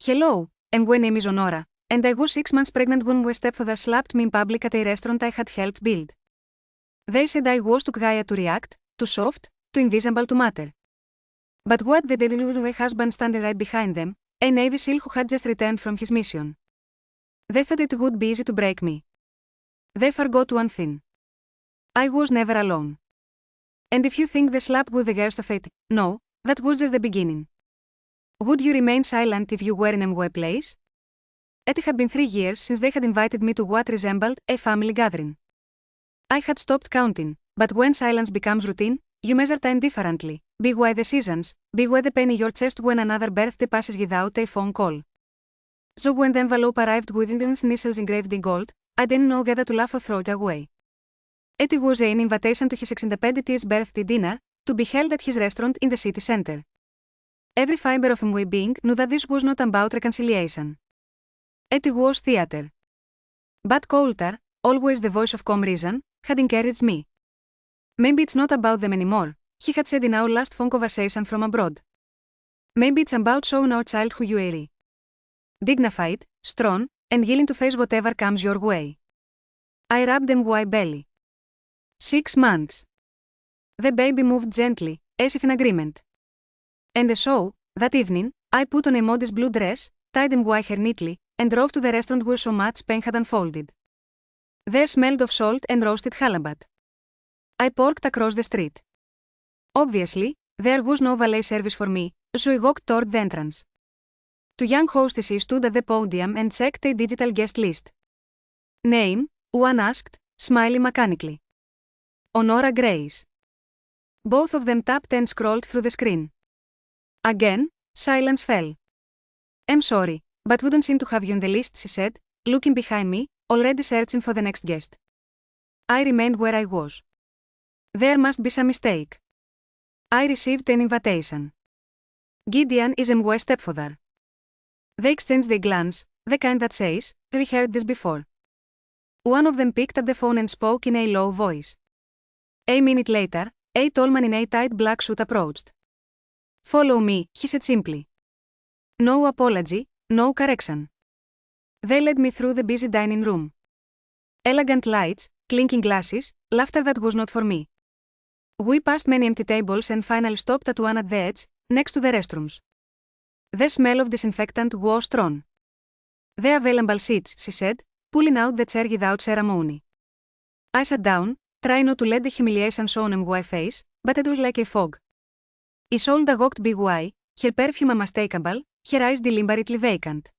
Hello, my name is Honora, and I was 6 months pregnant when my stepfather slapped me in public at a restaurant I had helped build. They said I was too quiet to react, too soft, too invisible to matter. But what the delivery of a husband standing right behind them, a Navy SEAL who had just returned from his mission. They thought it would be easy to break me. They forgot one thing. I was never alone. And if you think the slap was the worst of it, no, that was just the beginning. Would you remain silent if you were in a place? It had been 3 years since they had invited me to what resembled a family gathering. I had stopped counting, but when silence becomes routine, you measure time differently. Be why the seasons, be why the pain in your chest when another birthday passes without a phone call. So when the envelope arrived with Indian's initials engraved in gold, I didn't know whether to laugh or throw it away. It was an invitation to his 65th birthday dinner, to be held at his restaurant in the city center. Every fiber of my being knew that this was not about reconciliation. It was theater. But Coulter, always the voice of calm reason, had encouraged me. Maybe it's not about them anymore, he had said in our last phone conversation from abroad. Maybe it's about showing our child who you are. Dignified, strong, and willing to face whatever comes your way. I rubbed them my belly. 6 months. The baby moved gently, as if in agreement. And so, that evening, I put on a modest blue dress, tied and wore her neatly, and drove to the restaurant where so much pain had unfolded. There smelled of salt and roasted halibut. I parked across the street. Obviously, there was no valet service for me, so I walked toward the entrance. 2 young hostesses stood at the podium and checked a digital guest list. Name, one asked, smiling mechanically. Honora Grace. Both of them tapped and scrolled through the screen. Again, silence fell. I'm sorry, but wouldn't seem to have you on the list, she said, looking behind me, already searching for the next guest. I remained where I was. There must be some mistake. I received an invitation. Gideon is my stepfather. They exchanged a glance, the kind that says, we heard this before. One of them picked up the phone and spoke in a low voice. A minute later, a tall man in a tight black suit approached. Follow me, he said simply. No apology, no correction. They led me through the busy dining room. Elegant lights, clinking glasses, laughter that was not for me. We passed many empty tables and finally stopped at one at the edge, next to the restrooms. The smell of disinfectant was strong. The available seats, she said, pulling out the chair without ceremony. I sat down, trying not to let the humiliation show on my face, but it was like a fog. Isolda walked by, her perfume unmistakable, her eyes deliberately vacant.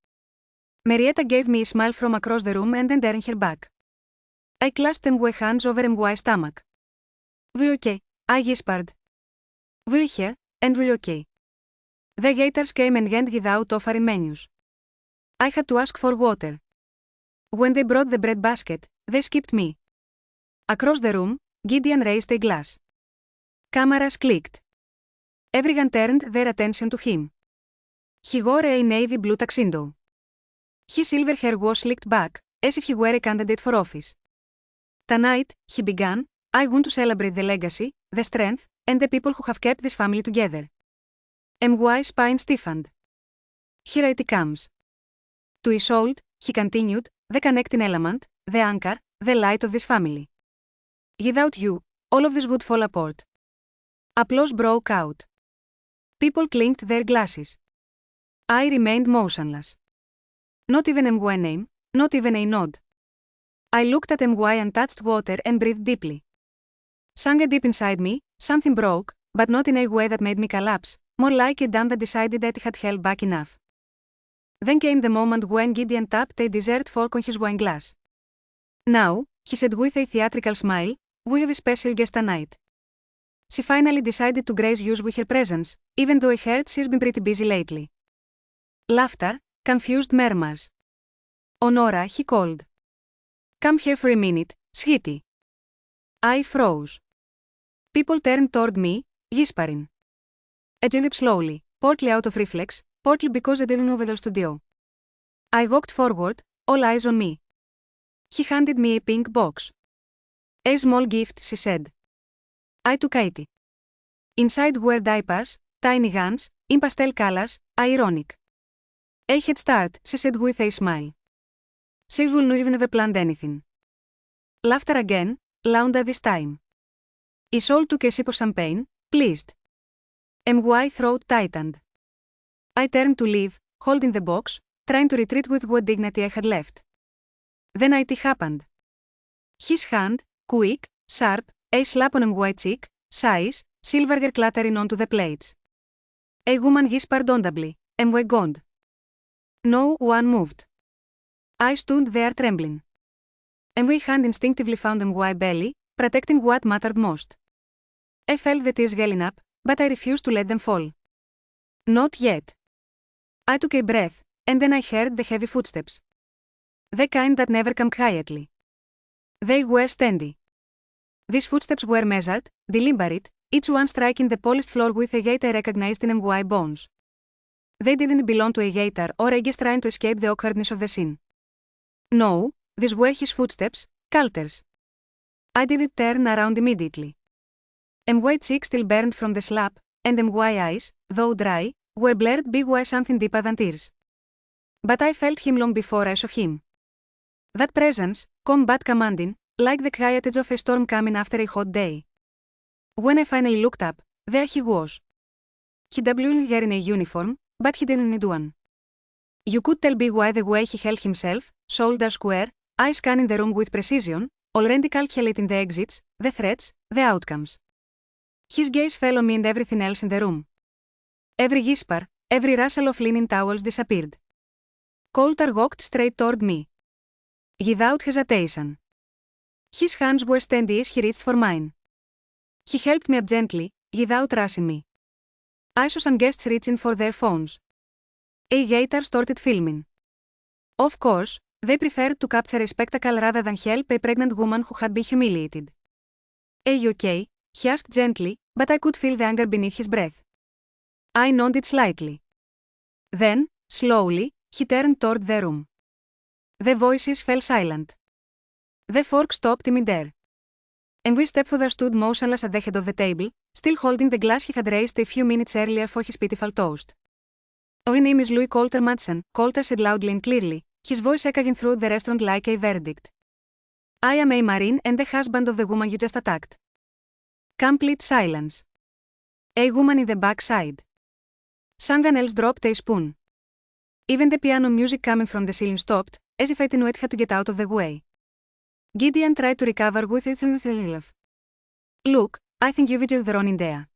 Marietta gave me a smile from across the room and then turned her back. I clasped my hands over my stomach. We're okay, I whispered. We're here, and we're okay. The waiters came and went without offering menus. I had to ask for water. When they brought the bread basket, they skipped me. Across the room, Gideon raised a glass. Cameras clicked. Everyone turned their attention to him. He wore a navy blue tuxedo. His silver hair was slicked back, as if he were a candidate for office. Tonight, he began, I want to celebrate the legacy, the strength, and the people who have kept this family together. My spine stiffened. Here it comes. To Isolde, he continued, the connecting element, the anchor, the light of this family. Without you, all of this would fall apart. Applause broke out. People clinked their glasses. I remained motionless. Not even my name, not even a nod. I looked at my untouched water and breathed deeply. Somewhere deep inside me, something broke, but not in a way that made me collapse, more like a dam that decided that it had held back enough. Then came the moment when Gideon tapped a dessert fork on his wine glass. Now, he said with a theatrical smile, we have a special guest tonight. She finally decided to grace us with her presence, even though I heard she's been pretty busy lately. Laughter, confused murmurs. Honora, he called. Come here for a minute, sweetie. I froze. People turned toward me, whispering. I jumped slowly, partly out of reflex, partly because I didn't know the studio. I walked forward, all eyes on me. He handed me a pink box. A small gift, she said. I took it. Inside were diapers, tiny guns, in pastel colors, ironic. A head start, she said with a smile. She will never planned anything. Laughter again, louder this time. Isolde took a sip of champagne, pleased. My throat tightened. I turned to leave, holding the box, trying to retreat with what dignity I had left. Then it happened. His hand, quick, sharp, a slap on my cheek, sighs, silverware clattering onto the plates. A woman whispered audibly, "My God." No one moved. I stood there trembling. My hand instinctively found my belly, protecting what mattered most. I felt the tears welling up, but I refused to let them fall. Not yet. I took a breath, and then I heard the heavy footsteps. The kind that never come quietly. They were steady. These footsteps were measured, deliberate, each one striking the polished floor with a gait I recognized in my bones. They didn't belong to a gaiter or a guest trying to escape the awkwardness of the scene. No, these were his footsteps, Calter's. I didn't turn around immediately. My cheek still burned from the slap, and my eyes, though dry, were blurred big by something deeper than tears. But I felt him long before I saw him. That presence, calm but commanding, like the quiet edge of a storm coming after a hot day. When I finally looked up, there he was. He wasn't wearing a uniform, but he didn't need one. You could tell by the way he held himself, shoulders square, eyes scanning the room with precision, already calculating the exits, the threats, the outcomes. His gaze fell on me and everything else in the room. Every whisper, every rustle of linen towels disappeared. Coulter walked straight toward me. Without hesitation. His hands were steady as he reached for mine. He helped me up gently, without rushing me. I saw some guests reaching for their phones. A waiter started filming. Of course, they preferred to capture a spectacle rather than help a pregnant woman who had been humiliated. "Are you okay?" he asked gently, but I could feel the anger beneath his breath. I nodded slightly. Then, slowly, he turned toward the room. The voices fell silent. The fork stopped midair. And we stepfather stood motionless at the head of the table, still holding the glass he had raised a few minutes earlier for his pitiful toast. "My name is Louis Coulter Madsen," Coulter said loudly and clearly, his voice echoing through the restaurant like a verdict. "I am a Marine and the husband of the woman you just attacked." Complete silence. A woman in the back sighed. Someone else dropped a spoon. Even the piano music coming from the ceiling stopped, as if it knew it had to get out of the way. Gideon tried to recover with its relief. "Look, I think you've reached the wrong idea."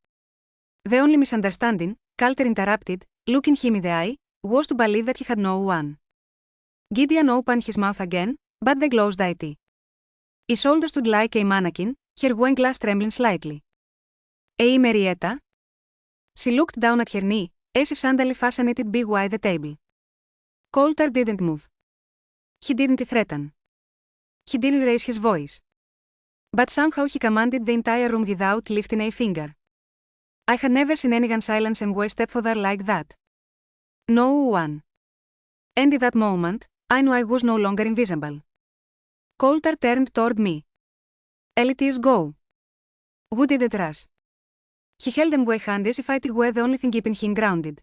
The only misunderstanding, Coulter interrupted, looking him in the eye, was to believe that he had no one. Gideon opened his mouth again, but the closed it. Isolde stood like a mannequin, her wine glass trembling slightly. "Είμαι Marietta?" She looked down at her knee, as if suddenly fascinated by the table. Coulter didn't move. He didn't threaten. He didn't raise his voice. But somehow he commanded the entire room without lifting a finger. I had never seen anyone silence my stepfather like that. No one. And in that moment, I knew I was no longer invisible. Coulter turned toward me. "Let's go." We didn't rush. He held my hand as if it were the only thing keeping him grounded.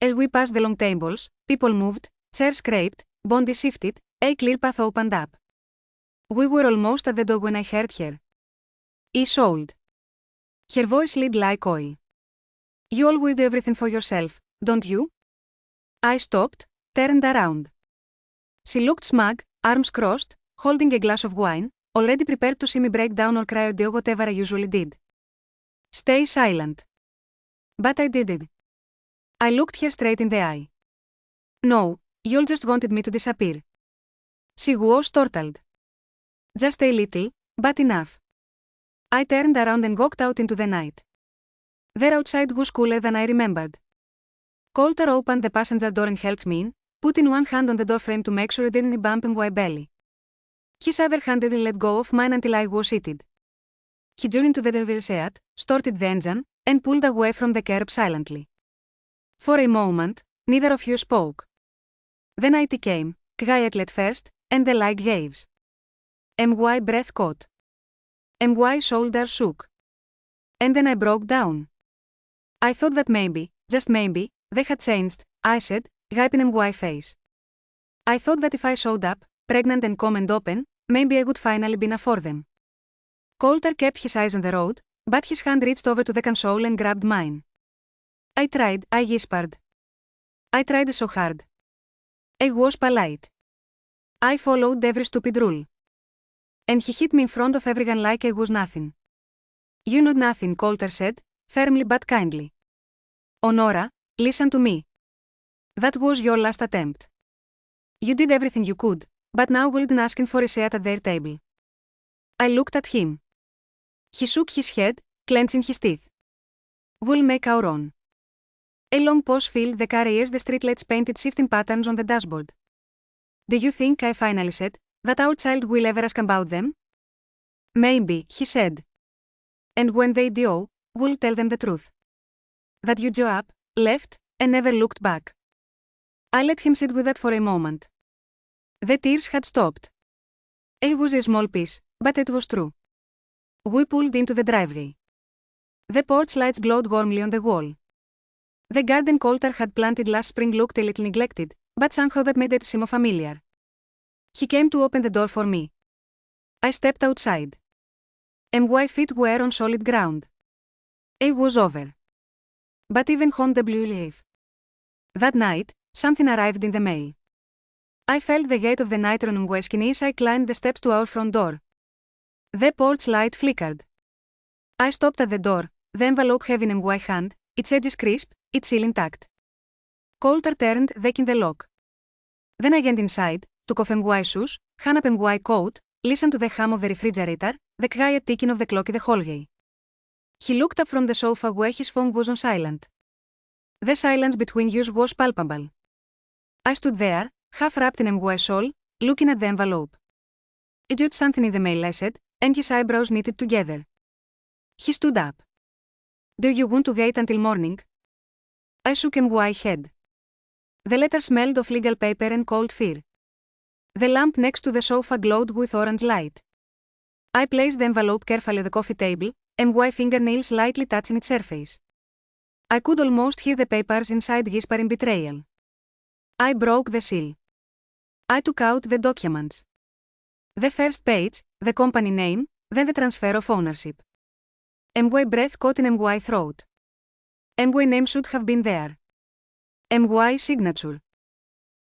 As we passed the long tables, people moved, chairs scraped, bodies shifted, a clear path opened up. We were almost at the door when I heard her. Isolde. Her voice slid like oil. "You always do everything for yourself, don't you?" I stopped, turned around. She looked smug, arms crossed, holding a glass of wine, already prepared to see me break down or cry or do whatever I usually did. "Stay silent." But I didn't. I looked her straight in the eye. "No, you all just wanted me to disappear." She was startled. Just a little, but enough. I turned around and walked out into the night. There outside was cooler than I remembered. Coulter opened the passenger door and helped me in, putting one hand on the door frame to make sure it didn't bump my belly. His other hand didn't let go of mine until I was seated. He journeyed to the driver's seat, started the engine, and pulled away from the curb silently. For a moment, neither of you spoke. Then it came, quietly at first, and the like waves. My breath caught. My shoulders shook. And then I broke down. I thought that maybe, just maybe, they had changed, I said, Gaping my face. I thought that if I showed up, pregnant and calm and open, maybe I would finally be enough for them. Coulter kept his eyes on the road, but his hand reached over to the console and grabbed mine. I tried, I whispered. I tried so hard. I was polite. I followed every stupid rule. And he hit me in front of everyone like I was nothing. You know nothing, Coulter said, firmly but kindly. Honora, listen to me. That was your last attempt. You did everything you could, but now we're asking for a seat at their table. I looked at him. He shook his head, clenching his teeth. We'll make our own. A long pause filled the car as the streetlights painted shifting patterns on the dashboard. Do you think, I finally said, that our child will ever ask about them? Maybe, he said. And when they do, we'll tell them the truth. That you grew up, left, and never looked back. I let him sit with that for a moment. The tears had stopped. It was a small piece, but it was true. We pulled into the driveway. The porch lights glowed warmly on the wall. The garden Coulter had planted last spring looked a little neglected, but somehow that made it seem familiar. He came to open the door for me. I stepped outside. My feet were on solid ground. It was over. But even home the blue leaf. That night, something arrived in the mail. I felt the weight of the night on my skin as I climbed the steps to our front door. The porch light flickered. I stopped at the door, the envelope heavy in my hand, its edges crisp, its seal intact. Coulter turned the key in the lock. Then I went inside, took off my shoes, hung up my coat, listened to the hum of the refrigerator, the quiet ticking of the clock in the hallway. He looked up from the sofa where his phone was on silent. The silence between us was palpable. I stood there, half wrapped in my shawl, looking at the envelope. It's just something in the mail, I said, and his eyebrows knitted together. He stood up. Do you want to wait until morning? I shook my head. The letter smelled of legal paper and cold fear. The lamp next to the sofa glowed with orange light. I placed the envelope carefully on the coffee table, and my fingernails lightly touching its surface. I could almost hear the papers inside whispering betrayal. I broke the seal. I took out the documents. The first page, the company name, then the transfer of ownership. My breath caught in my throat. My name should have been there. My signature.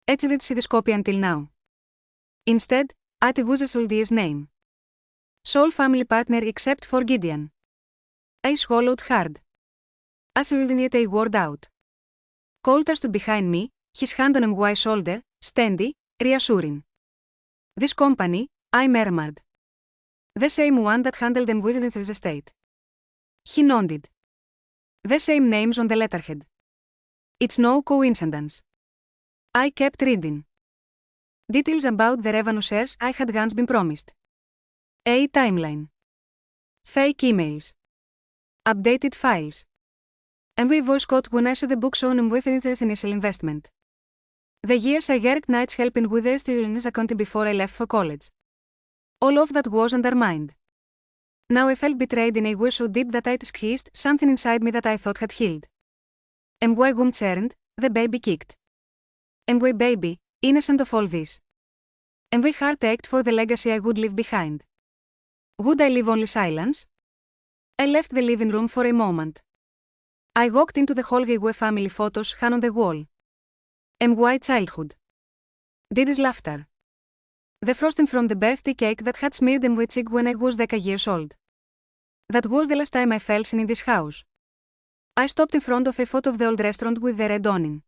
Έτσι did see this copy until now. Instead, it was a soldier's name. Sole family partner except for Gideon. I swallowed hard. I shouldn't get a word out. Coulter stood behind me, his hand on my shoulder, steady, reassuring. This company, I murmured. The same one that handled them witness real estate. He nodded. The same names on the letterhead. It's no coincidence. I kept reading. Details about the revenue shares I had once been promised. A timeline. Fake emails. Updated files. My voice caught when I saw the books on with its initial investment. The years I worked nights helping with the students accounting before I left for college. All of that was undermined. Now I felt betrayed in a way so deep that it squeezed something inside me that I thought had healed. My womb churned, the baby kicked. My baby, innocent of all this. My heart ached for the legacy I would leave behind. Would I leave only silence? I left the living room for a moment. I walked into the hallway where family photos hung on the wall. My childhood. Diddy's laughter. The frosting from the birthday cake that had smeared my cheek when I was 10 years old. That was the last time I felt seen in this house. I stopped in front of a photo of the old restaurant with the red awning.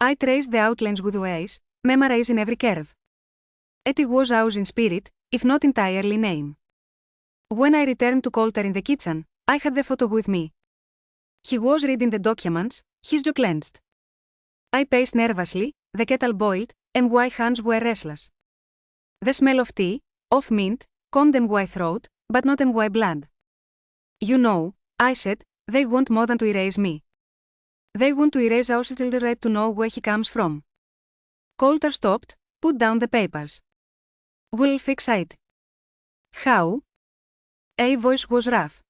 I traced the outlines with ways, memorizing every curve. It was ours in spirit, if not entirely name. When I returned to Coulter in the kitchen, I had the photo with me. He was reading the documents, his jaw clenched. I paced nervously, the kettle boiled, and my hands were restless. The smell of tea, of mint, calmed my throat, but not my blood. You know, I said, they want more than to erase me. They want to erase our child's right to know where he comes from. Coulter stopped, put down the papers. We'll fix it. How? A voice was rough.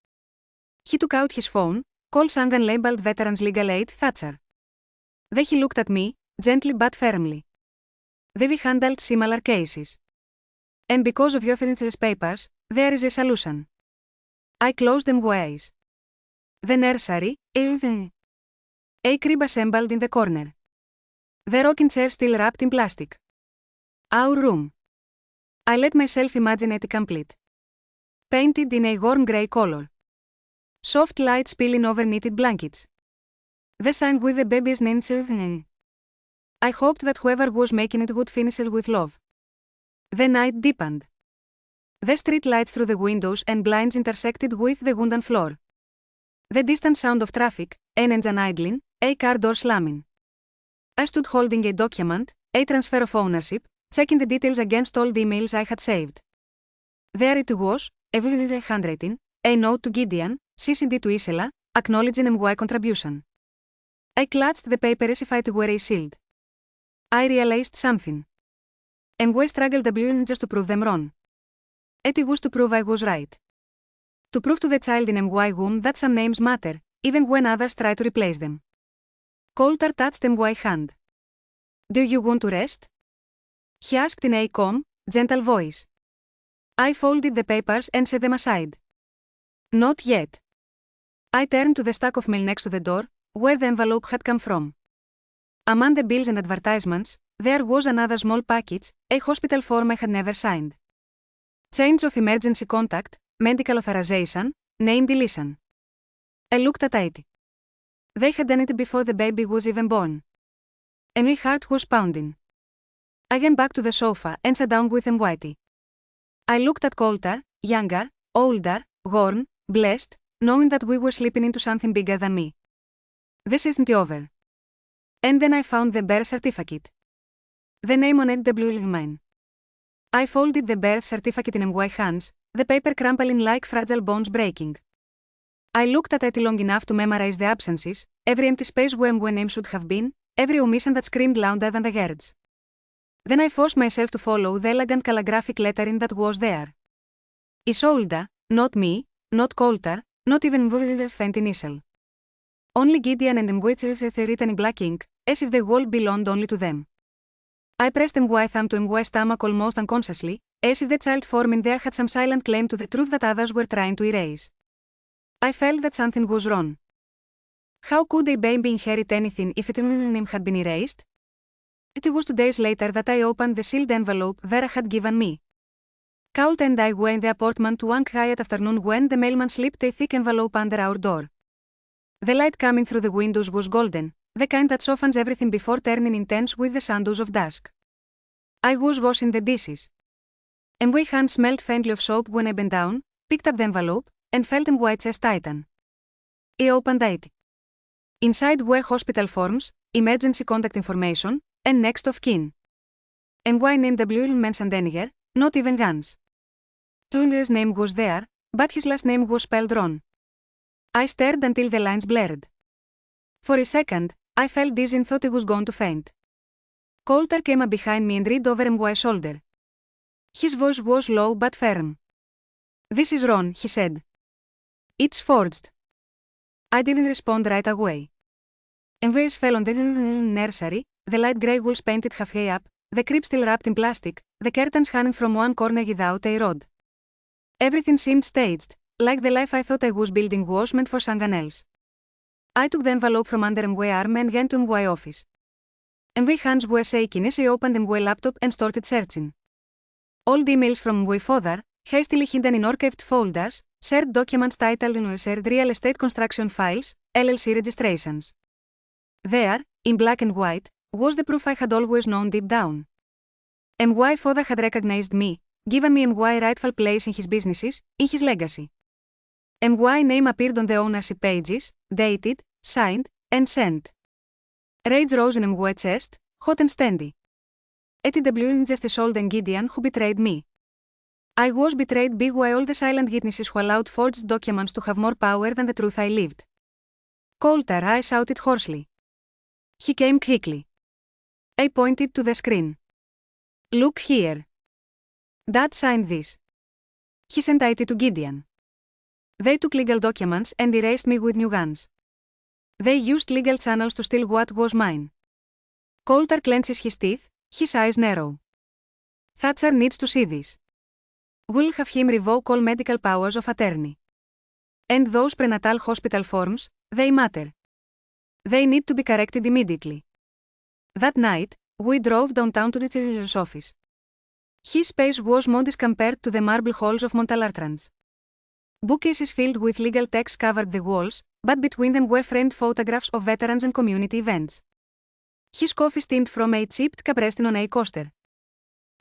He took out his phone, called some unlabeled veterans legal aid Thatcher. Then he looked at me, gently but firmly. They've handled similar cases. And because of your financial papers, there is a solution. I close them ways. The nursery, a crib assembled in the corner. The rocking chair still wrapped in plastic. Our room. I let myself imagine it complete. Painted in a warm grey color. Soft light spilling over knitted blankets. The sign with the baby's name. I hoped that whoever was making it would finish it with love. The night deepened. The street lights through the windows and blinds intersected with the wooden floor. The distant sound of traffic, an engine idling, a car door slamming. I stood holding a document, a transfer of ownership, checking the details against all the emails I had saved. There it was, a handwriting, a note to Gideon, CCD to Isela, acknowledging my contribution. I clutched the paper as if it were a shield. I realized something. I struggled just to prove them wrong. It was to prove I was right. To prove to the child in my womb that some names matter, even when others try to replace them. Coulter touched my hand. Do you want to rest? He asked in a calm, gentle voice. I folded the papers and set them aside. Not yet. I turned to the stack of mail next to the door, where the envelope had come from. Among the bills and advertisements, there was another small package, a hospital form I had never signed. Change of emergency contact, medical authorization, name deletion. I looked at it. They had done it before the baby was even born. And my heart was pounding. I went back to the sofa and sat down with Whitey. I looked at Coulter, younger, older, worn, blessed, knowing that we were slipping into something bigger than me. This isn't over. And then I found the birth certificate. The name on it mine. I folded the birth certificate in my hands, the paper crumpling like fragile bones breaking. I looked at it long enough to memorize the absences, every empty space where my name should have been, every omission that screamed louder than the words. Then I forced myself to follow the elegant calligraphic lettering that was there. Isolda, not me, not Coulter, not even the faint initial. Only Gideon and Mwitchel written in black ink, as if the world belonged only to them. I pressed my thumb to my stomach almost unconsciously, as if the child form in there had some silent claim to the truth that others were trying to erase. I felt that something was wrong. How could a baby inherit anything if its name had been erased? It was 2 days later that I opened the sealed envelope Vera had given me. Coulter and I were in the apartment one quiet afternoon when the mailman slipped a thick envelope under our door. The light coming through the windows was golden, the kind that softens everything before turning intense with the shadows of dusk. I was washing the dishes. And my hand smelled faintly of soap when I bent down, picked up the envelope, and felt my chest tighten. I opened it. Inside were hospital forms, emergency contact information, and next of kin. And my name mentioned anywhere, not even once. Turner's name was there, but his last name was spelled wrong. I stared until the lines blurred. For a second, I felt dizzy and thought I was going to faint. Coulter came up behind me and read over my shoulder. His voice was low but firm. This is wrong, he said. It's forged. I didn't respond right away. Envoys fell on the nursery, the light grey walls painted halfway up, the crib still wrapped in plastic, the curtains hanging from one corner without a rod. Everything seemed staged, like the life I thought I was building was meant for someone else. I took the envelope from under my arm and went to my office. My hands were shaking as I opened my laptop and started searching. Old emails from my father, hastily hidden in archived folders, shared documents titled Shared Real Estate Construction Files, LLC registrations. There, in black and white, was the proof I had always known deep down. My father had recognized me, given me my rightful place in his businesses, in his legacy. My name appeared on the ownership pages, dated, signed, and sent. Rage rose in my chest, hot and steady. ETW just as old and Gideon who betrayed me. I was betrayed by all the silent witnesses who allowed forged documents to have more power than the truth I lived. Coulter, I shouted hoarsely. He came quickly. I pointed to the screen. Look here. Dad signed this. He sent it to Gideon. They took legal documents and erased me with new guns. They used legal channels to steal what was mine. Coulter clenches his teeth, his eyes narrow. Thatcher needs to see this. Will have him revoke all medical powers of attorney. And those prenatal hospital forms, they matter. They need to be corrected immediately. That night, we drove downtown to the Chancellor's office. His space was modest compared to the marble halls of Montalartrans. Bookcases filled with legal texts covered the walls, but between them were framed photographs of veterans and community events. His coffee steamed from a chipped Caprestin on a coaster.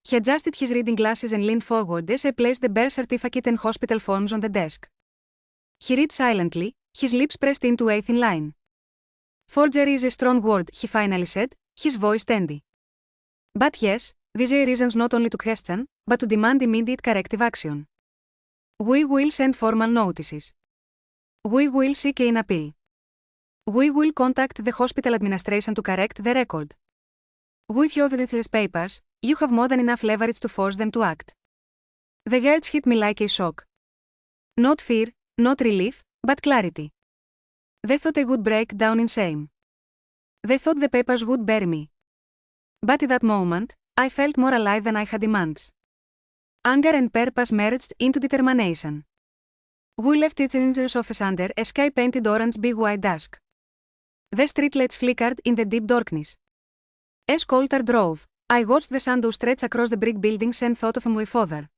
He adjusted his reading glasses and leaned forward as I placed the birth certificate and hospital forms on the desk. He read silently, his lips pressed into a thin line. Forgery is a strong word, he finally said, his voice steady. But yes, these are reasons not only to question, but to demand immediate corrective action. We will send formal notices. We will seek an appeal. We will contact the hospital administration to correct the record. With your evidence papers, you have more than enough leverage to force them to act. The words hit me like a shock. Not fear, not relief, but clarity. They thought I would break down in shame. They thought the papers would bury me. But in that moment, I felt more alive than I had in months. Anger and purpose merged into determination. We left each other's office under a sky-painted orange big white dusk. The streetlights flickered in the deep darkness. As Coulter drove, I watched the shadow stretch across the brick buildings and thought of my father.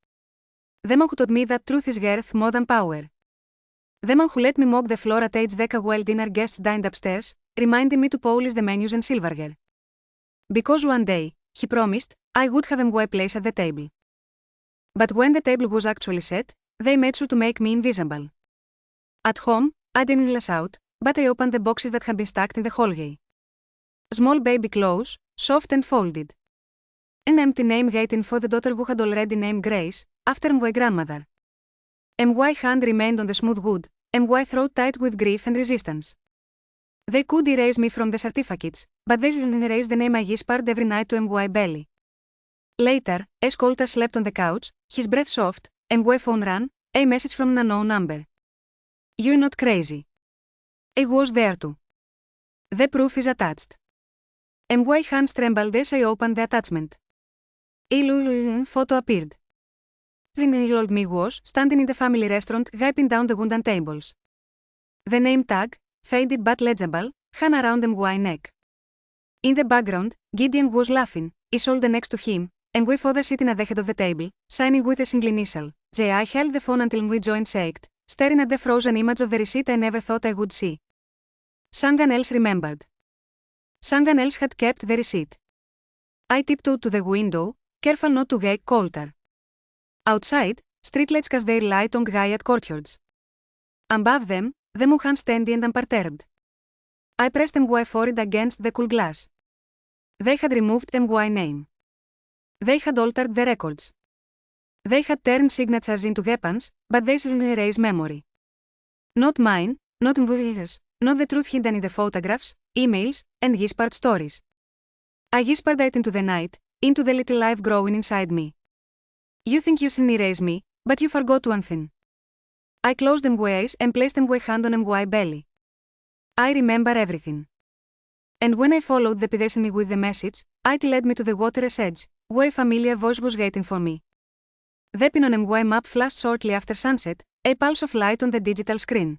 The man who taught me that truth is worth more than power. The man who let me mop the floor at age 10 while dinner guests dined upstairs, reminding me to polish the menus and silverware. Because one day, he promised, I would have a place at the table. But when the table was actually set, they made sure to make me invisible. At home, I didn't lash out, but I opened the boxes that had been stacked in the hallway. Small baby clothes, soft and folded. An empty name waiting for the daughter who had already named Grace, after my grandmother. My hand remained on the smooth wood, my throat tight with grief and resistance. They could erase me from the certificates, but they didn't erase the name I whispered every night to my belly. Later, as Coulter slept on the couch, his breath soft, my phone rang, a message from an unknown number. You're not crazy. I was there too. The proof is attached. My hands trembled as I opened the attachment. A photo appeared. The old me was standing in the family restaurant, wiping down the wooden tables. The name tag, faded but legible, hung around my neck. In the background, Gideon was laughing, his shoulder next to him, and my father sitting at the head of the table, signing with a single initial. I held the phone until my joints ached, staring at the frozen image of the receipt I never thought I would see. Someone else remembered. Someone else had kept the receipt. I tiptoed to the window, careful not to wake Coulter. Outside, streetlights cast their light on quiet courtyards. Above them, the moon hung steady and unperturbed. I pressed my forehead against the cool glass. They had removed my name. They had altered the records. They had turned signatures into weapons, but they still erase memory. Not mine, not Mvuri's, not the truth hidden in the photographs, emails, and whispered stories. I whispered it into the night, into the little life growing inside me. You think you can erase me, but you forgot one thing. I closed my eyes and placed my hand on my belly. I remember everything. And when I followed the pedestrian with the message, it led me to the water's edge, where a familiar voice was waiting for me. The pin on my map flashed shortly after sunset, a pulse of light on the digital screen.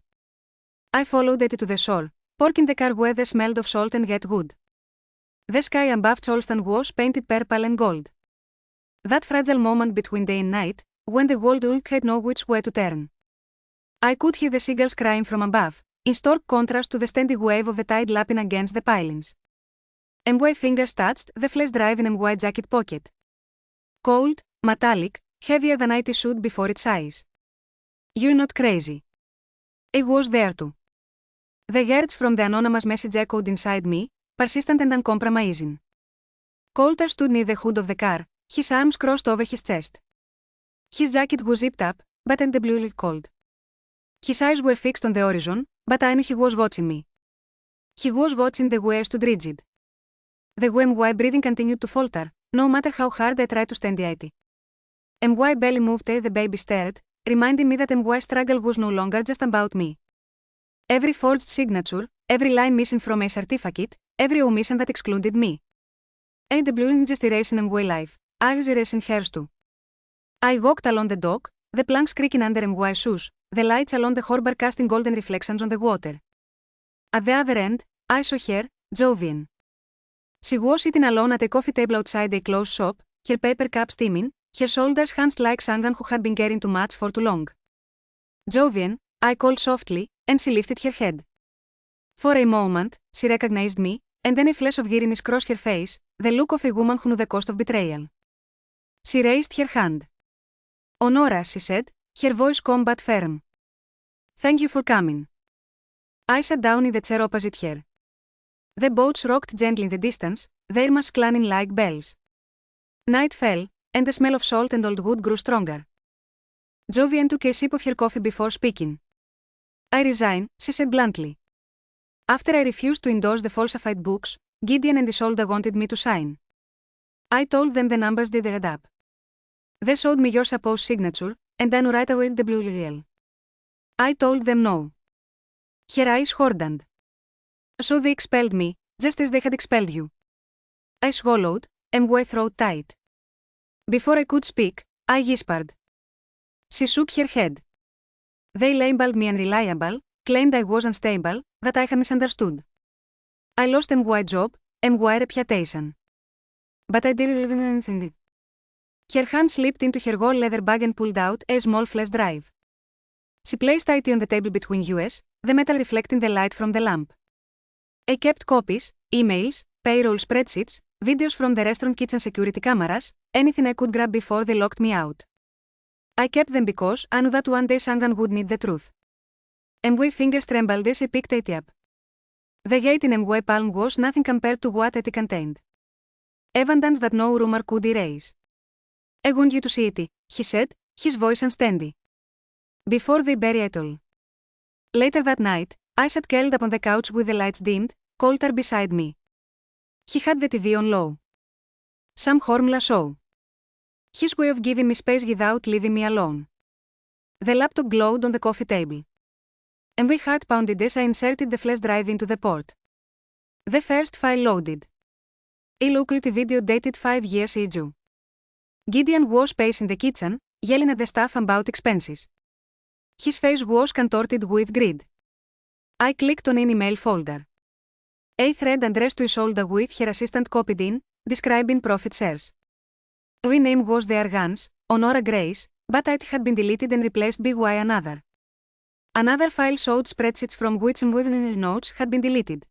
I followed it to the shore, parking the car where the smelled of salt and wet wood. The sky above Charleston was painted purple and gold. That fragile moment between day and night, when the world had no which way to turn. I could hear the seagulls crying from above, in stark contrast to the steady wave of the tide lapping against the pilings. My fingers touched the flash drive in my jacket pocket. Cold, metallic, heavier than it should before its size. You're not crazy. I was there too. The words from the anonymous message echoed inside me, persistent and uncompromising. Coulter stood near the hood of the car, his arms crossed over his chest. His jacket was zipped up, but unbelievably cold. His eyes were fixed on the horizon, but I knew he was watching me. He was watching the way I stood rigid. The way my breathing continued to falter, no matter how hard I tried to steady it. My belly moved as the baby stirred, reminding me that my struggle was no longer just about me. Every forged signature, every line missing from a certificate, every omission that excluded me. AW gestation MY life. I was racing hairs too. I walked along the dock, the planks creaking under MY shoes, the lights along the harbor casting golden reflections on the water. At the other end, I saw her, Jovian. She was sitting alone at a coffee table outside a closed shop, her paper cup steaming, her shoulders hunched like someone who had been carrying too much for too long. Jovian, I called softly, and she lifted her head. For a moment, she recognized me, and then a flash of giddiness crossed her face, the look of a woman who knew the cost of betrayal. She raised her hand. Honora, she said, her voice calm but firm. Thank you for coming. I sat down in the chair opposite her. The boats rocked gently in the distance, their masts clanging like bells. Night fell, and the smell of salt and old wood grew stronger. Jovian took a sip of her coffee before speaking. I resign, she said bluntly. After I refused to endorse the falsified books, Gideon and Isolde wanted me to sign. I told them the numbers didn't add up. They showed me your supposed signature, and I knew right away the WLL. I told them no. Her eyes hardened. So they expelled me, just as they had expelled you. I swallowed, and my throat tight. Before I could speak, I whispered. She shook her head. They labeled me unreliable, claimed I was unstable, that I had misunderstood. I lost my job, and my reputation. But I didn't live in it. Her hand slipped into her gold leather bag and pulled out a small flash drive. She placed it on the table between us, the metal reflecting the light from the lamp. I kept copies, emails, payroll spreadsheets, videos from the restaurant kitchen security cameras, anything I could grab before they locked me out. I kept them because I knew that one day someone would need the truth. My fingers trembled as I picked it up. The weight in my palm was nothing compared to what it contained. Evidence that no rumor could erase. I want you to see it, he said, his voice unsteady. Before they bury it all. Later that night, I sat curled up on the couch with the lights dimmed, Coulter beside me. He had the TV on low. Some formula show. His way of giving me space without leaving me alone. The laptop glowed on the coffee table. And my heart pounded as I inserted the flash drive into the port. The first file loaded. A low-quality video dated 5 years ago. Gideon was pacing the kitchen, yelling at the staff about expenses. His face was contorted with greed. I clicked on an email folder. A thread addressed to Isolde with her assistant copied in, describing profit shares. Our name was there once, Honora Grace, but it had been deleted and replaced by another. Another file showed spreadsheets from which my notes had been deleted.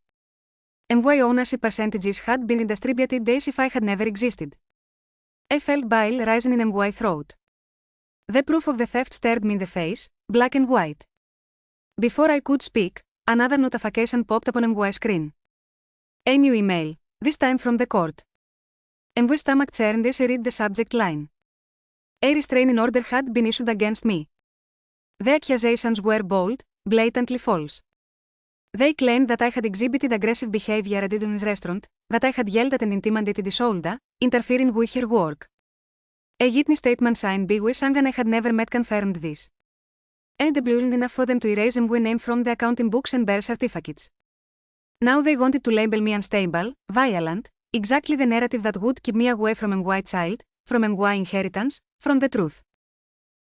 My ownership percentages had been distributed as if I had never existed. I felt bile rising in my throat. The proof of the theft stared me in the face, black and white. Before I could speak, another notification popped up on my screen. A new email, this time from the court. My stomach churned as I read the subject line. A restraining order had been issued against me. The accusations were bold, blatantly false. They claimed that I had exhibited aggressive behavior at the restaurant, that I had yelled at and intimidated Isolde, interfering with her work. A written statement signed by someone I had never met confirmed this. AW enough for them to erase my name from the accounting books and birth certificates. Now they wanted to label me unstable, violent, exactly the narrative that would keep me away from my child, from my inheritance, from the truth.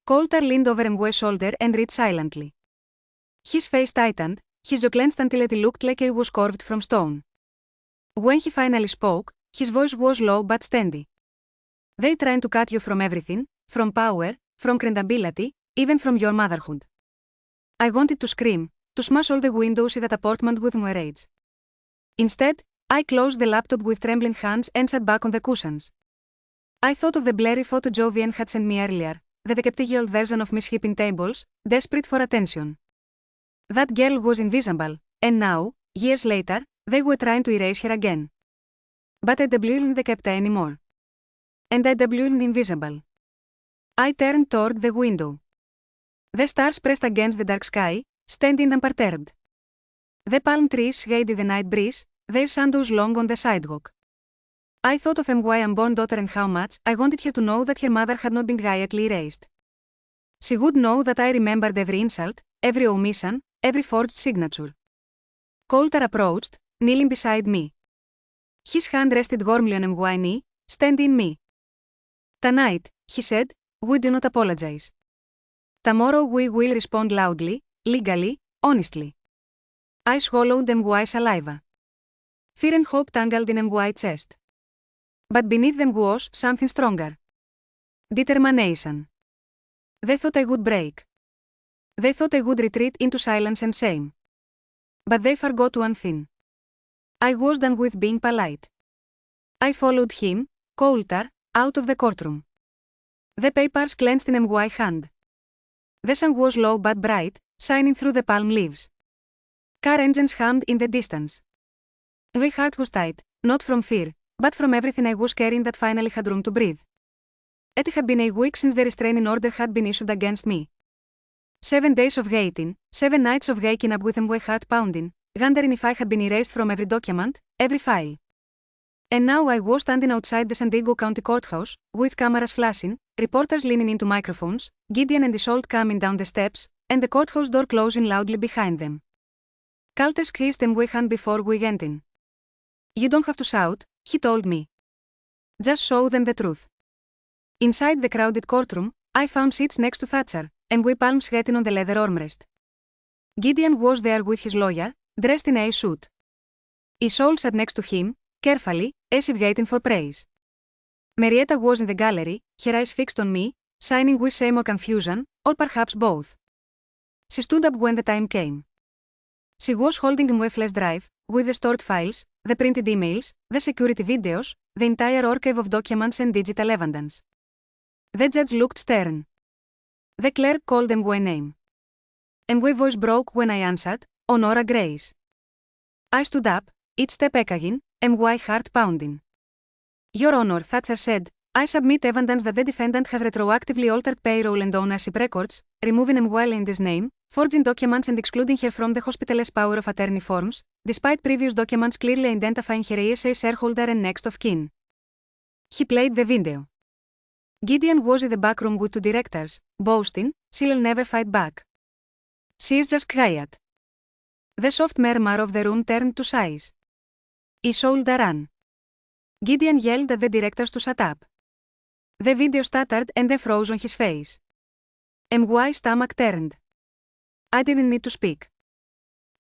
Coulter leaned over my shoulder and read silently. His face tightened, his jaw clenched until it looked like it was carved from stone. When he finally spoke, his voice was low but steady. They tried to cut you from everything, from power, from credibility, even from your motherhood. I wanted to scream, to smash all the windows in that apartment with my rage. Instead, I closed the laptop with trembling hands and sat back on the cushions. I thought of the blurry photo Jovian had sent me earlier, the decapitated version of Miss Hipping Tables, desperate for attention. That girl was invisible, and now, years later, they were trying to erase her again. But I wasn't decapitated anymore. And I wasn't invisible. I turned toward the window. The stars pressed against the dark sky, standing unperturbed. The palm trees swayed in the night breeze, their shadows long on the sidewalk. I thought of my unborn daughter and how much I wanted her to know that her mother had not been quietly erased. She would know that I remembered every insult, every omission, every forged signature. Coulter approached, kneeling beside me. His hand rested warmly on my knee, standing me. Tonight, he said, we do not apologize. Tomorrow we will respond loudly, legally, honestly. I swallowed my saliva. Fear and hope tangled in my chest. But beneath them was something stronger. Determination. They thought I would break. They thought I would retreat into silence and shame. But they forgot one thing. I was done with being polite. I followed him, Coulter, out of the courtroom. The papers clenched in my hand. The sun was low but bright, shining through the palm leaves. Car engines hummed in the distance. My heart was tight, not from fear, but from everything I was carrying that finally had room to breathe. It had been a week since the restraining order had been issued against me. 7 days of waiting, 7 nights of waking up with my heart pounding, wondering if I had been erased from every document, every file. And now I was standing outside the San Diego County Courthouse, with cameras flashing, reporters leaning into microphones, Gideon and Isolde coming down the steps, and the courthouse door closing loudly behind them. Coulter squeezed my hand before we went in. You don't have to shout, he told me. Just show them the truth. Inside the crowded courtroom, I found seats next to Thatcher, and we palms sweating on the leather armrest. Gideon was there with his lawyer, dressed in a suit. Isolde sat next to him, carefully, as if waiting for praise. Marietta was in the gallery, her eyes fixed on me, shining with shame or confusion, or perhaps both. She stood up when the time came. She was holding my flash drive, with the stored files, the printed emails, the security videos, the entire archive of documents and digital evidence. The judge looked stern. The clerk called my name. And my voice broke when I answered, Honora Grace. I stood up, each step echoing, and my heart pounding. Your Honor, Thatcher said, I submit evidence that the defendant has retroactively altered payroll and ownership records, removing Linda's name, forging documents and excluding her from the hospital's power of attorney forms, despite previous documents clearly identifying her as a shareholder and next of kin. He played the video. Gideon was in the back room with 2 directors, boasting, she'll never fight back. She's just quiet. The soft murmur of the room turned to sighs. Isolde ran. Gideon yelled at the directors to shut up. The video stuttered and they froze on his face. My stomach turned. I didn't need to speak.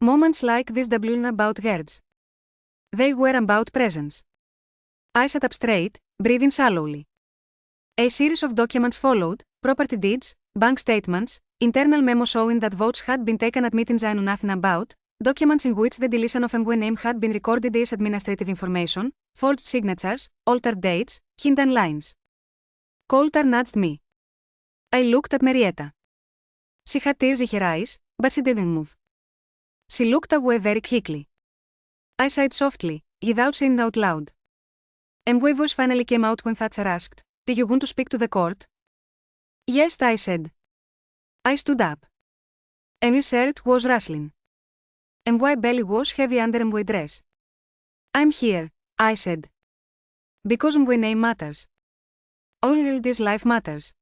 Moments like this weren't about words. They were about presence. I sat up straight, breathing shallowly. A series of documents followed, property deeds, bank statements, internal memos showing that votes had been taken at meetings I knew nothing about, documents in which the deletion of my name had been recorded as administrative information, forged signatures, altered dates, hidden lines. Coulter nudged me. I looked at Marietta. She had tears in her eyes, but she didn't move. She looked away very quickly. I sighed softly, without saying out loud. And my voice finally came out when Thatcher asked, Do you want to speak to the court? Yes, I said. I stood up. My shirt was rustling. And my belly was heavy under my dress. I'm here, I said. Because my name matters. All this life matters.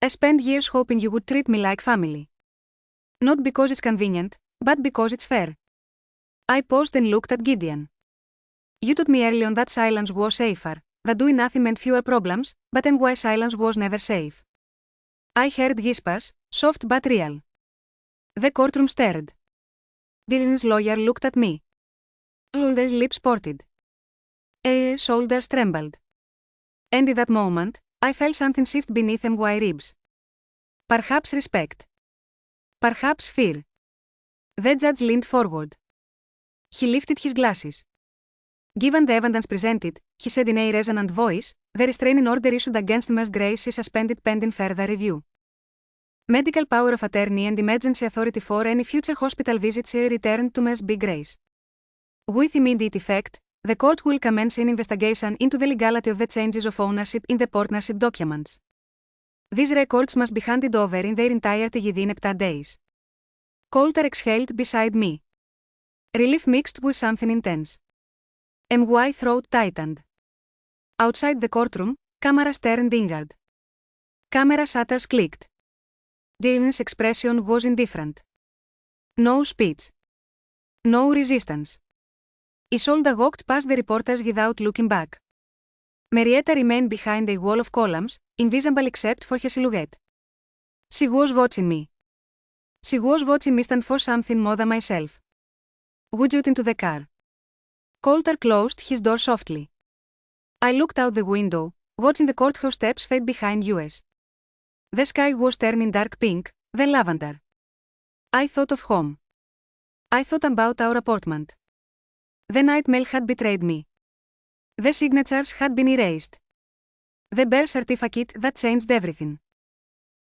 I spent years hoping you would treat me like family. Not because it's convenient, but because it's fair. I paused and looked at Gideon. You taught me early on that silence was safer, that doing nothing meant fewer problems, but why silence was never safe. I heard whispers, soft but real. The courtroom stirred. Dylan's lawyer looked at me. Isolde's lips parted. His shoulders trembled. And in that moment, I felt something shift beneath my ribs. Perhaps respect. Perhaps fear. The judge leaned forward. He lifted his glasses. Given the evidence presented, he said in a resonant voice, the restraining order issued against Ms. Grace is suspended pending further review. Medical power of attorney and emergency authority for any future hospital visits are returned to Ms. B. Grace. With immediate effect, the court will commence an investigation into the legality of the changes of ownership in the partnership documents. These records must be handed over in their entirety within 7 days. Coulter exhaled beside me. Relief mixed with something intense. My throat tightened. Outside the courtroom, cameras turned inward. Camera shutters clicked. James' expression was indifferent. No speech. No resistance. Isolda walked past the reporters without looking back. Marietta remained behind a wall of columns, invisible except for her silhouette. She was watching me. She was watching me stand for something more than myself. Would you get into the car? Coulter closed his door softly. I looked out the window, watching the courthouse steps fade behind us. The sky was turning dark pink, then lavender. I thought of home. I thought about our apartment. The night mail had betrayed me. The signatures had been erased. The birth certificate that changed everything.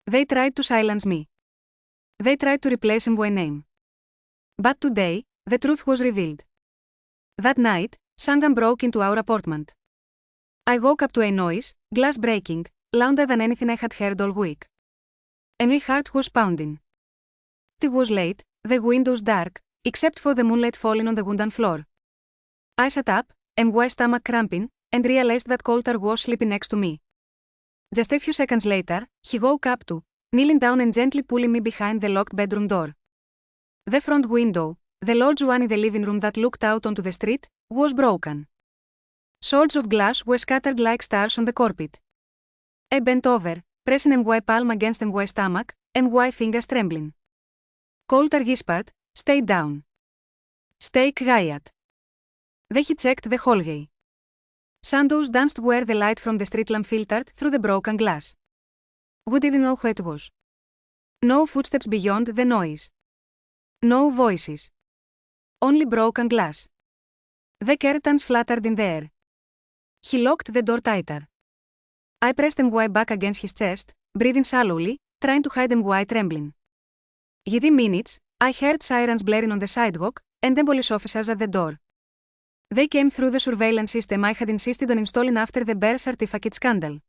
They tried to silence me. They tried to replace my name. But today, the truth was revealed. That night, someone broke into our apartment. I woke up to a noise, glass breaking, louder than anything I had heard all week. And my heart was pounding. It was late, the windows dark, except for the moonlight falling on the wooden floor. I sat up, and my stomach cramping, and realized that Coulter was sleeping next to me. Just a few seconds later, he woke up too, kneeling down and gently pulling me behind the locked bedroom door. The front window, the large one in the living room that looked out onto the street, was broken. Shards of glass were scattered like stars on the carpet. I bent over, pressing my palm against my stomach, and my fingers trembling. Coulter whispered, "Stay down. Stay quiet." Then he checked the hallway. Shadows danced where the light from the street lamp filtered through the broken glass. We didn't know who it was. No footsteps beyond the noise. No voices. Only broken glass. The curtains fluttered in the air. He locked the door tighter. I pressed my back against his chest, breathing shallowly, trying to hide my trembling. Within minutes, I heard sirens blaring on the sidewalk, and the police officers at the door. They came through the surveillance system I had insisted on installing after the birth certificate scandal.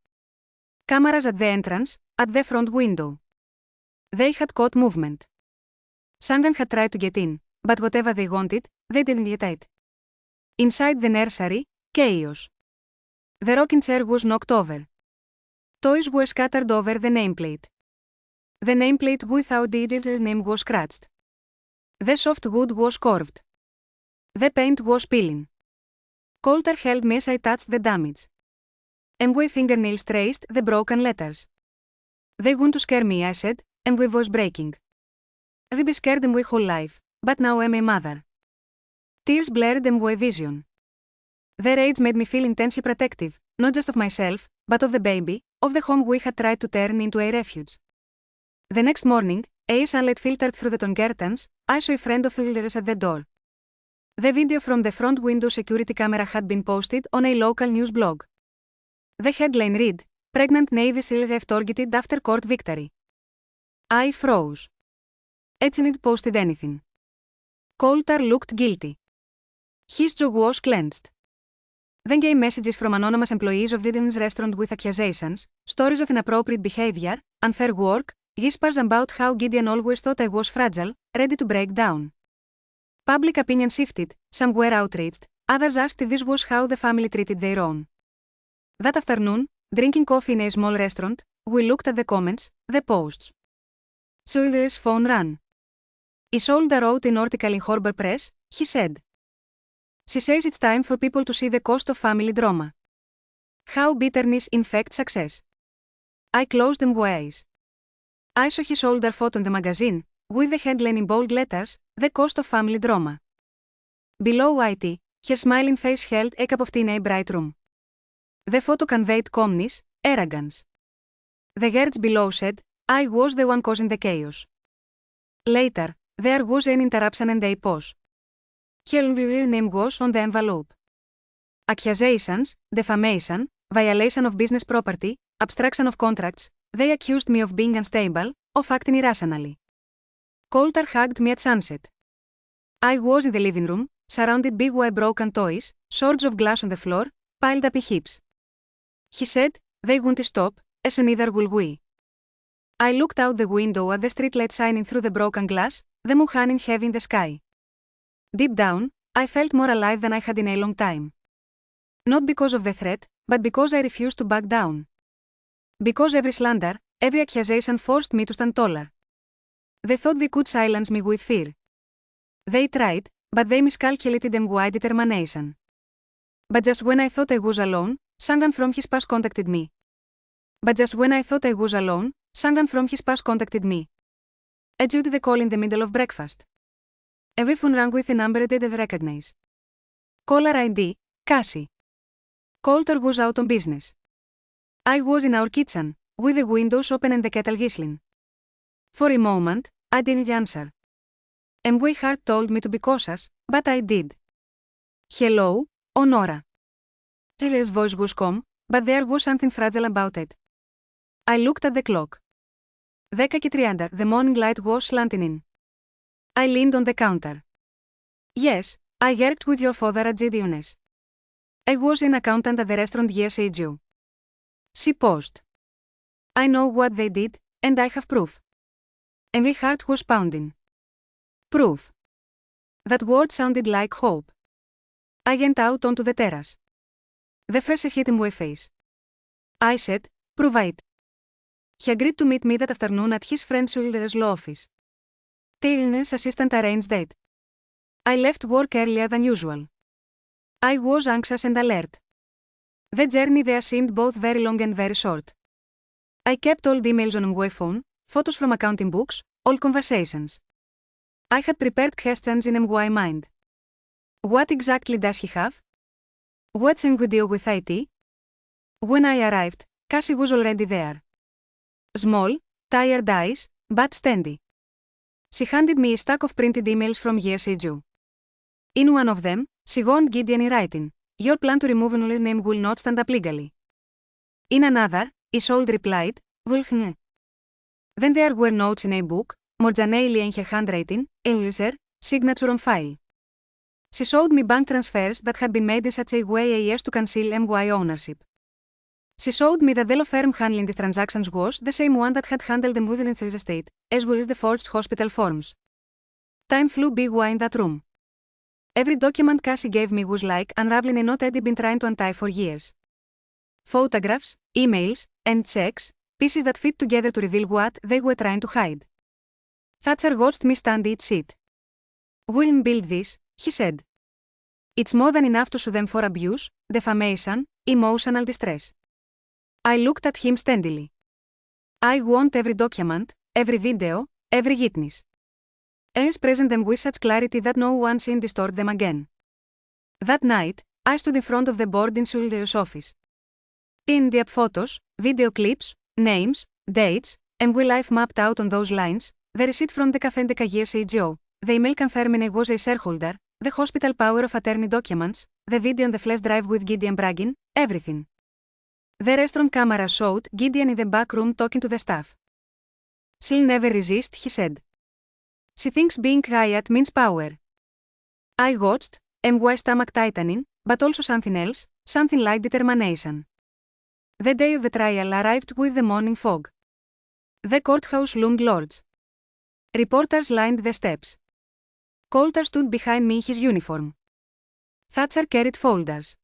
Cameras at the entrance, at the front window. They had caught movement. Someone had tried to get in, but whatever they wanted, they didn't get it. Inside the nursery, chaos. The rocking chair was knocked over. Toys were scattered over the nameplate. The nameplate without Digital's name was scratched. The soft wood was carved. The paint was peeling. Coulter held me as I touched the damage. And my fingernails traced the broken letters. They want to scare me, I said, and my voice breaking. I've been scared my whole life, but now I'm a mother. Tears blurred my vision. The rage made me feel intensely protective, not just of myself, but of the baby, of the home we had tried to turn into a refuge. The next morning, as sunlight filtered through the torn curtains, I saw a friend of Hilda's at the door. The video from the front window security camera had been posted on a local news blog. The headline read, "Pregnant Navy SEAL left targeted after court victory." I froze. Hadn't posted anything. Coulter looked guilty. His jaw was clenched. Then came messages from anonymous employees of Diden's restaurant with accusations, stories of inappropriate behavior, unfair work, whispers about how Gideon always thought I was fragile, ready to break down. Public opinion shifted, some were outraged, others asked if this was how the family treated their own. That afternoon, drinking coffee in a small restaurant, we looked at the comments, the posts. Soil's phone rang. Isolda wrote an article in Harbor Press, he said. She says it's time for people to see the cost of family drama. How bitterness infects success. I closed my eyes. I saw his older photo in the magazine, with the headline in bold letters, "The Cost of Family Drama." Below it, her smiling face held a cup of tea in a bright room. The photo conveyed calmness, arrogance. The words below said, "I was the one causing the chaos." Later, there was an interruption and a pause. Her real name was on the envelope. Accusations, defamation, violation of business property, obstruction of contracts, they accused me of being unstable, of acting irrationally. Coulter hugged me at sunset. I was in the living room, surrounded by broken toys, shards of glass on the floor, piled up in heaps. He said, "They won't stop, as neither will we." I looked out the window at the streetlight shining through the broken glass, the moon hanging heavy in the sky. Deep down, I felt more alive than I had in a long time. Not because of the threat, but because I refused to back down. Because every slander, every accusation forced me to stand taller. They thought they could silence me with fear. They tried, but they miscalculated my determination. But just when I thought I was alone, someone from his past contacted me. But just when I thought I was alone, someone from his past contacted me. I Judy the call in the middle of breakfast. Every phone rang with a number I didn't recognize. Caller ID, Cassie. Coulter was out on business. I was in our kitchen, with the windows open and the kettle whistling. For a moment, I didn't answer. And my heart told me to be cautious, but I did. Hello, Honora. Ellie's voice was calm, but there was something fragile about it. I looked at the clock. 10:30, the morning light was slanting in. I leaned on the counter. Yes, I worked with your father at Gideon's. I was an accountant at the restaurant years ago. She paused. I know what they did, and I have proof. And my heart was pounding. Proof. That word sounded like hope. I went out onto the terrace. The fresh air hit in my face. I said, prove it. He agreed to meet me that afternoon at his friend Schuller's law office. Taylor's assistant arranged it. I left work earlier than usual. I was anxious and alert. The journey there seemed both very long and very short. I kept old emails on my phone, photos from accounting books, old conversations. I had prepared questions in my mind. What exactly does he have? What's in video with IT? When I arrived, Cassie was already there. Small, tired eyes, but steady. She handed me a stack of printed emails from years ago. In one of them, she warned Gideon in writing, "Your plan to remove Null's name will not stand up legally." In another, Isolde replied, "Will hm." Then there were notes in a book, Morjanelli and her handwriting, a letter, signature on file. She showed me bank transfers that had been made in such a way as to conceal my ownership. She showed me that the law firm handling the transactions was the same one that had handled the moving in his estate, as well as the forged hospital forms. Time flew by in that room. Every document Cassie gave me was like unraveling a knot I'd been trying to untie for years. Photographs, emails, and checks, pieces that fit together to reveal what they were trying to hide. Thatcher watched me stand each sheet. "We'll build this," he said. "It's more than enough to sue them for abuse, defamation, emotional distress." I looked at him steadily. "I want every document, every video, every witness. And present them with such clarity that no one can distort them again." That night, I stood in front of the board in Schuller's office. In-depth photos, video clips, names, dates, and my life mapped out on those lines, the receipt from the Cafe Deca years ago, the email confirming I was a shareholder, the hospital power of attorney documents, the video on the flash drive with Gideon bragging, everything. The restaurant camera showed Gideon in the back room talking to the staff. "She'll never resist," he said. "She thinks being quiet means power." I watched, my stomach tightening, but also something else, something like determination. The day of the trial arrived with the morning fog. The courthouse loomed large. Reporters lined the steps. Coulter stood behind me in his uniform. Thatcher carried folders.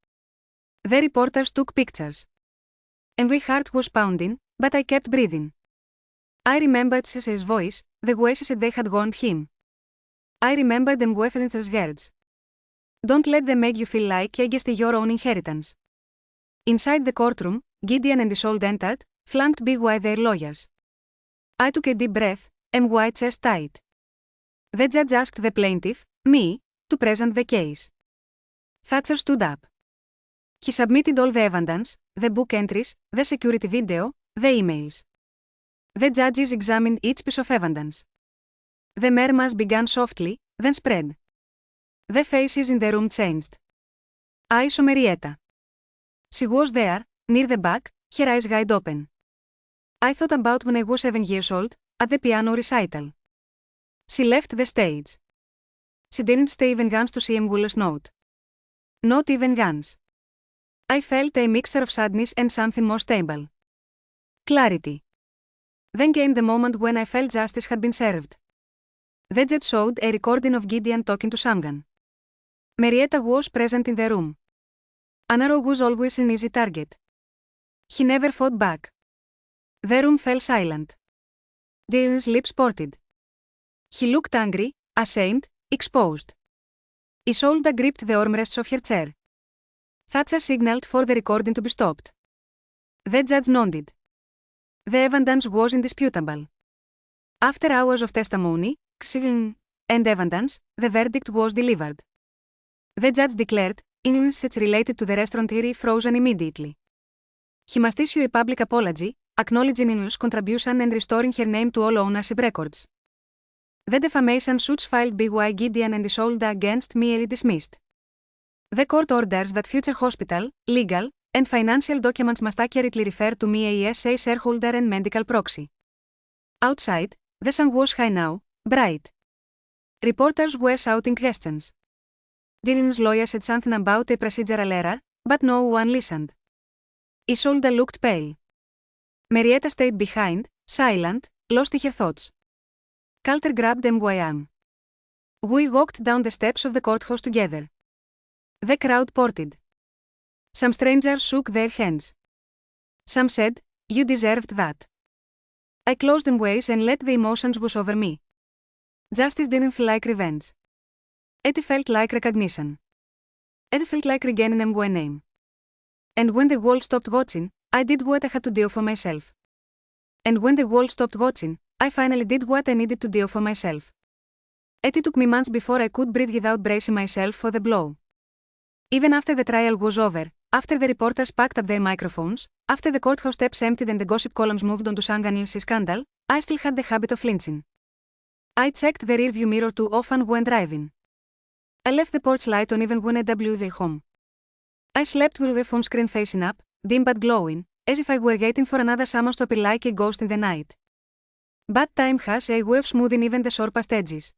The reporters took pictures. And my heart was pounding, but I kept breathing. I remembered Cece's voice, the way she said they had warned him. I remembered them Weffel's words. "Don't let them make you feel like you're against your own inheritance." Inside the courtroom, Gideon and Isolde entered, flanked by their lawyers. I took a deep breath, and my chest tight. The judge asked the plaintiff, me, to present the case. Thatcher stood up. He submitted all the evidence, the book entries, the security video, the emails. The judges examined each piece of evidence. The murmurs began softly, then spread. The faces in the room changed. I saw Marietta. She was there, near the back, her eyes wide open. I thought about when I was 7 years old, at the piano recital. She left the stage. She didn't stay even once to see Muller's note. Not even once. I felt a mixture of sadness and something more stable. Clarity. Then came the moment when I felt justice had been served. The judge showed a recording of Gideon talking to someone. Marietta was present in the room. An arrow was always an easy target. He never fought back. The room fell silent. Dylan's lips parted. He looked angry, ashamed, exposed. Isolde gripped the armrests of her chair. Thatcher signaled for the recording to be stopped. The judge nodded. The evidence was indisputable. After hours of testimony, and evidence, the verdict was delivered. The judge declared, innocence related to the restaurant area frozen immediately. He must issue a public apology, acknowledging Eno's contribution and restoring her name to all ownership records. The defamation suits filed by Gideon and Isolde against me are dismissed. The court orders that future hospital, legal, and financial documents must accurately refer to me as a shareholder and medical proxy. Outside, the sun was high now, bright. Reporters were shouting questions. Dylan's lawyer said something about a procedural error, but no one listened. Isolde looked pale. Marietta stayed behind, silent, lost in her thoughts. Calter grabbed my arm. We walked down the steps of the courthouse together. The crowd parted. Some strangers shook their hands. Some said, "You deserved that." I closed my eyes and let the emotions wash over me. Justice didn't feel like revenge. It felt like recognition. It felt like regaining my name. And when the world stopped watching, I did what I had to do for myself. And when the world stopped watching, I finally did what I needed to do for myself. It took me months before I could breathe without bracing myself for the blow. Even after the trial was over, after the reporters packed up their microphones, after the courthouse steps emptied and the gossip columns moved on to Sanganil's scandal, I still had the habit of flinching. I checked the rearview mirror too often when driving. I left the porch light on even when I was home. I slept with the phone screen facing up, dim but glowing, as if I were waiting for another summons to appear like a ghost in the night. But time has a way of smoothing even the sharpest edges.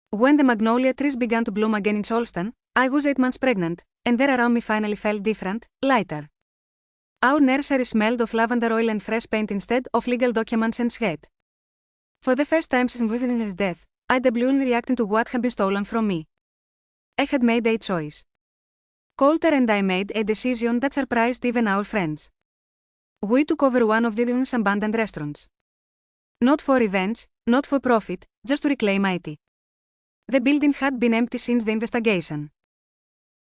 When the magnolia trees began to bloom again in Charleston, I was 8 months pregnant, and there around me finally felt different, lighter. Our nursery smelled of lavender oil and fresh paint instead of legal documents and sweat. For the first time since William's death, I was reacting to what had been stolen from me. I had made a choice. Coulter and I made a decision that surprised even our friends. We took over one of Dylan's abandoned restaurants. Not for revenge, not for profit, just to reclaim IT. The building had been empty since the investigation.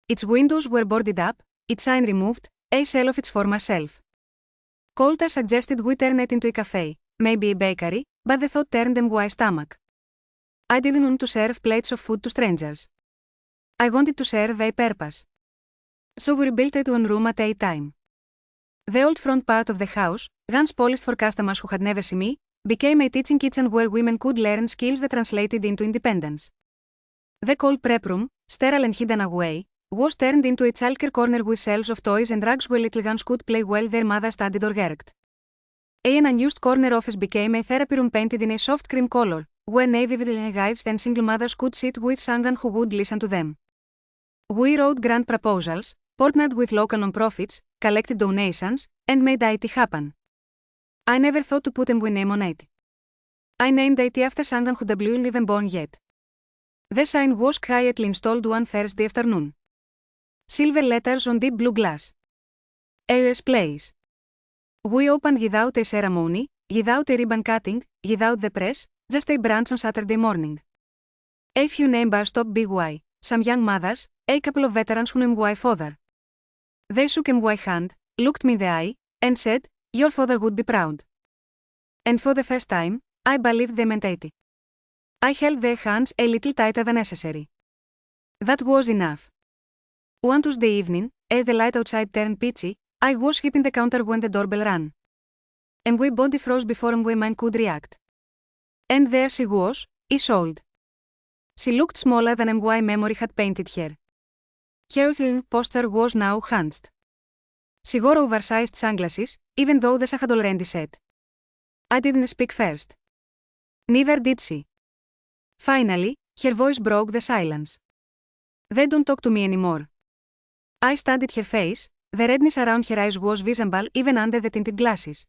Its windows were boarded up, its sign removed, a shell of its former self. Coulter suggested we turn it into a cafe, maybe a bakery, but the thought turned my stomach. I didn't want to serve plates of food to strangers. I wanted to serve a purpose. So we rebuilt it one room at a time. The old front part of the house, once polished for customers who had never seen me, became a teaching kitchen where women could learn skills that translated into independence. The cold prep room, sterile and hidden away, was turned into a childcare corner with shelves of toys and rugs where little ones could play while their mother studied or worked. An unused corner office became a therapy room painted in a soft cream color, where navy wives and single mothers could sit with someone who would listen to them. We wrote grant proposals, partnered with local non-profits, collected donations, and made IT happen. I never thought to put my name on it. I named it after someone who wasn't even born yet. The sign was quietly installed one Thursday afternoon. Silver letters on deep blue glass. A.S. Place. We opened without a ceremony, without a ribbon cutting, without the press, just a brunch on Saturday morning. A few neighbors stopped by, some young mothers, a couple of veterans who knew my father. They shook my hand, looked me in the eye, and said, "Your father would be proud." And for the first time, I believed they meant it. I held their hands a little tighter than necessary. That was enough. One Tuesday evening, as the light outside turned pitchy, I was sweeping the counter when the doorbell rang. And my body froze before my mind could react. And there she was, Isolde. She looked smaller than my memory had painted her. Her thin posture was now hunched. She wore oversized sunglasses, even though the sun had already set. I didn't speak first. Neither did she. Finally, her voice broke the silence. "They don't talk to me anymore." I studied her face, the redness around her eyes was visible even under the tinted glasses.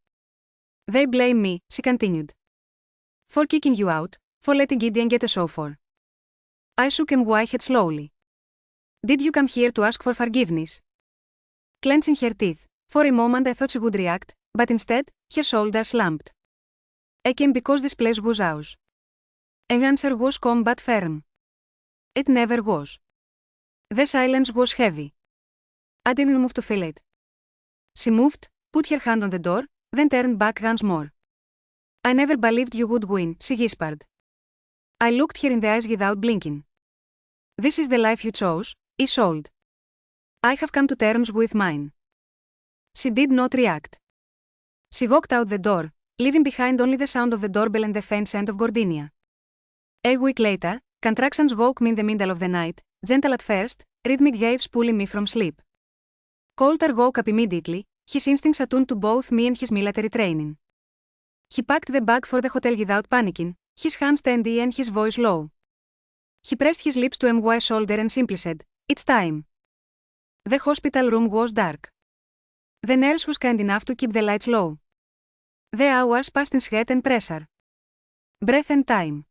"They blame me," she continued. "For kicking you out, for letting Gideon get a show for." I shook my head slowly. "Did you come here to ask for forgiveness?" Clenching her teeth, for a moment I thought she would react, but instead, her shoulders slumped. "I came because this place was ours." An answer was calm but firm. It never was. The silence was heavy. I didn't move to feel it. She moved, put her hand on the door, then turned back once more. I never believed you would win, she whispered. I looked her in the eyes without blinking. This is the life you chose, I sold. I have come to terms with mine. She did not react. She walked out the door, leaving behind only the sound of the doorbell and the faint scent of gardenia. A week later, contractions woke me in the middle of the night, gentle at first, rhythmic waves pulling me from sleep. Coulter woke up immediately, his instincts attuned to both me and his military training. He packed the bag for the hotel without panicking, his hands steady and his voice low. He pressed his lips to MY's shoulder and simply said, "It's time." The hospital room was dark. The nurse was kind enough to keep the lights low. The hours passed in sweat and pressure. Breath and time.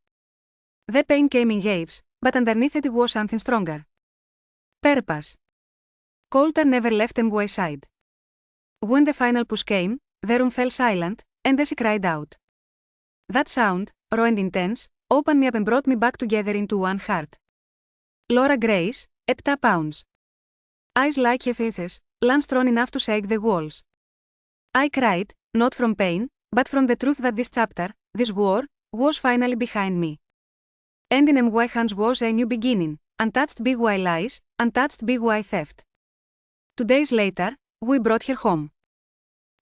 The pain came in waves, but underneath it was something stronger. Purpose. Coulter never left MY's side. When the final push came, the room fell silent, and as he cried out. That sound, raw and intense, opened me up and brought me back together into one heart. Laura Grace, 7 pounds. Eyes like Hephaestus, lance strong enough to shake the walls. I cried, not from pain, but from the truth that this chapter, this war, was finally behind me. And in MY hands was a new beginning, untouched BY lies, untouched BY theft. 2 days later, we brought her home.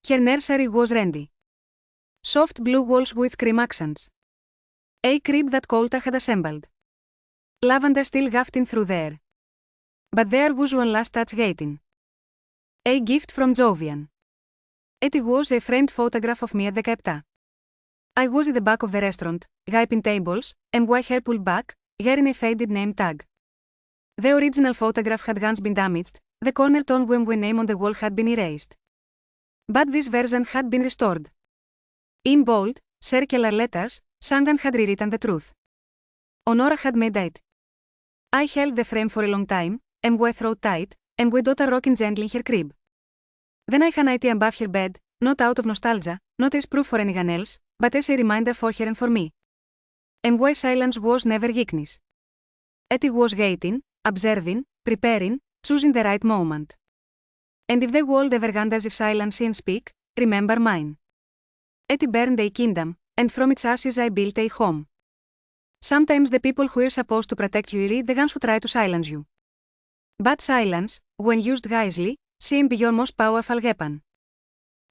Her nursery was ready. Soft blue walls with cream accents. A crib that Coulter had assembled. Lavender still wafting through the air. But there was one last touch waiting. A gift from Jovian. It was a framed photograph of me at 17. I was in the back of the restaurant, wiping tables, MY hair pulled back, wearing a faded name tag. The original photograph had once been damaged, the corner torn when my name on the wall had been erased. But this version had been restored. In bold, circular letters, someone had rewritten the truth. Honora had made it. I held the frame for a long time, MY throat tight, and my daughter rocking gently in her crib. Then I hung it above her bed, not out of nostalgia, not as proof for anyone else, but as a reminder for her and for me. MY silence was never weakness. It was waiting, observing, preparing, choosing the right moment. And if the world ever wonders if silence can speak, remember mine. It burned a kingdom, and from its ashes I built a home. Sometimes the people who are supposed to protect you are the ones who try to silence you. But silence, when used wisely, seem be your most powerful weapon.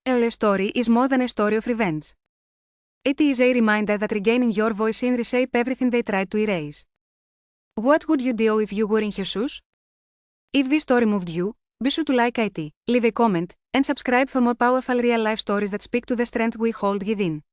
A story is more than a story of revenge. It is a reminder that regaining your voice can reshape everything they tried to erase. What would you do if you were in her shoes? If this story moved you, be sure to like it, leave a comment, and subscribe for more powerful real-life stories that speak to the strength we hold within.